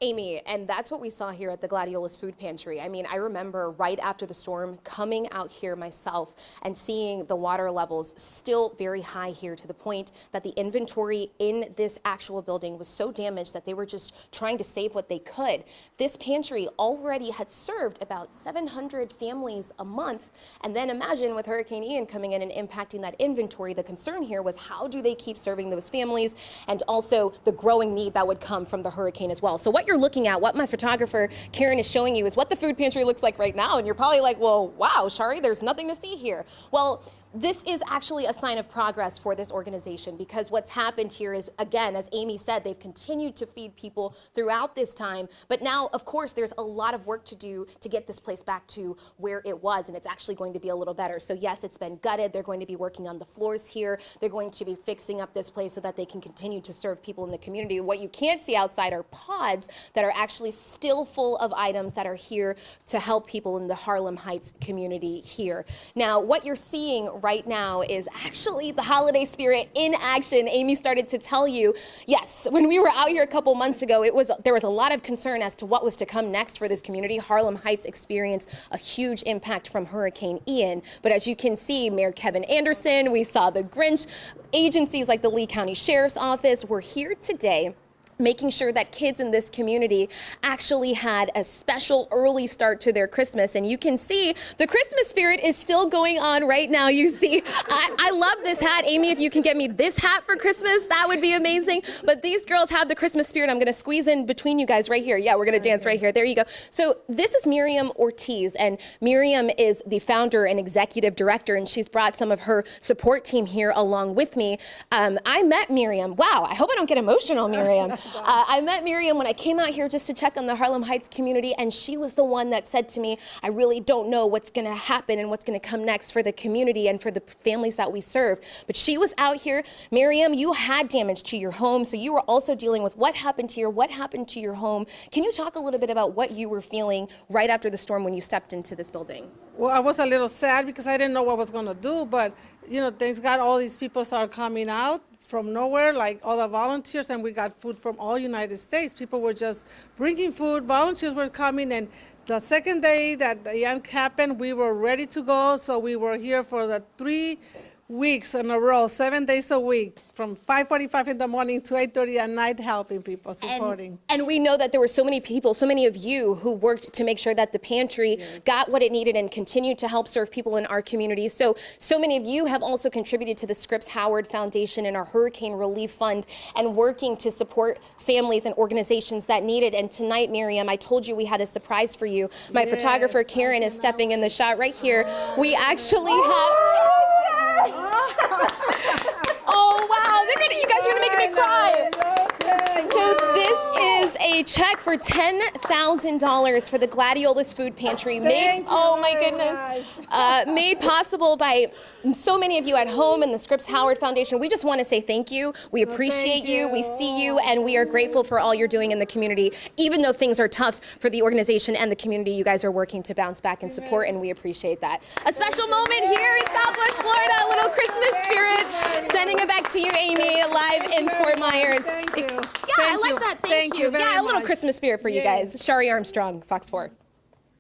Amy, and that's what we saw here at the Gladiolus Food Pantry. I mean, I remember right after the storm coming out here myself and seeing the water levels still very high here, to the point that the inventory in this actual building was so damaged that they were just trying to save what they could. This pantry already had served about 700 families a month. And then imagine with Hurricane Ian coming in and impacting that inventory, the concern here was how do they keep serving those families, and also the growing need that would come from the hurricane as well. So what you're looking at, what my photographer Karen is showing you, is what the food pantry looks like right now. And you're probably like, well, wow, Shari, there's nothing to see here. Well, this is actually a sign of progress for this organization, because what's happened here is, again, as Amy said, they've continued to feed people throughout this time. But now, of course, there's a lot of work to do to get this place back to where it was, and it's actually going to be a little better. So yes, it's been gutted. They're going to be working on the floors here. They're going to be fixing up this place so that they can continue to serve people in the community. What you can't see outside are pods that are actually still full of items that are here to help people in the Harlem Heights community here. Now, what you're seeing right now is actually the holiday spirit in action. Amy started to tell you, yes, when we were out here a couple months ago, there was a lot of concern as to what was to come next for this community. Harlem Heights experienced a huge impact from Hurricane Ian. But as you can see, Mayor Kevin Anderson, we saw the Grinch, agencies like the Lee County Sheriff's Office were here today, making sure that kids in this community actually had a special early start to their Christmas. And you can see the Christmas spirit is still going on right now. You see, I love this hat. Amy, if you can get me this hat for Christmas, that would be amazing. But these girls have the Christmas spirit. I'm gonna squeeze in between you guys right here. Yeah, we're gonna dance right here. There you go. So this is Miriam Ortiz, and Miriam is the founder and executive director, and she's brought some of her support team here along with me. I met Miriam. Wow, I hope I don't get emotional, Miriam. I met Miriam when I came out here just to check on the Harlem Heights community, and she was the one that said to me, I really don't know what's going to happen and what's going to come next for the community and for the families that we serve. But she was out here. Miriam, you had damage to your home, so you were also dealing with what happened to your home. Can you talk a little bit about what you were feeling right after the storm when you stepped into this building? Well, I was a little sad because I didn't know what I was going to do, but, you know, thanks God all these people started coming out from nowhere, like all the volunteers, and we got food from all United States. People were just bringing food, volunteers were coming, and the second day that the event happened, we were ready to go, so we were here for the 3 weeks in a row, 7 days a week, from 5:45 in the morning to 8:30 at night, helping people, supporting. And we know that there were so many people, so many of you who worked to make sure that the pantry got what it needed and continued to help serve people in our community. So many of you have also contributed to the Scripps Howard Foundation and our Hurricane Relief Fund, and working to support families and organizations that need it. And tonight, Miriam, I told you we had a surprise for you. My photographer, Karen, is stepping in the shot right here. We actually have... Oh, wow, you guys are gonna make me cry. So this is a check for $10,000 for the Gladiolus Food Pantry, made possible by so many of you at home and the Scripps Howard Foundation. We just want to say thank you. We appreciate you. We see you, and we are grateful for all you're doing in the community. Even though things are tough for the organization and the community, you guys are working to bounce back and support, and we appreciate that. A special moment here in Southwest Florida, a little Christmas spirit. Sending it back to you, Amy, live in Fort Myers. Thank you. Yeah, I like that. Thank you. Very Yeah, a little much. Christmas spirit for you guys. Shari Armstrong, Fox 4.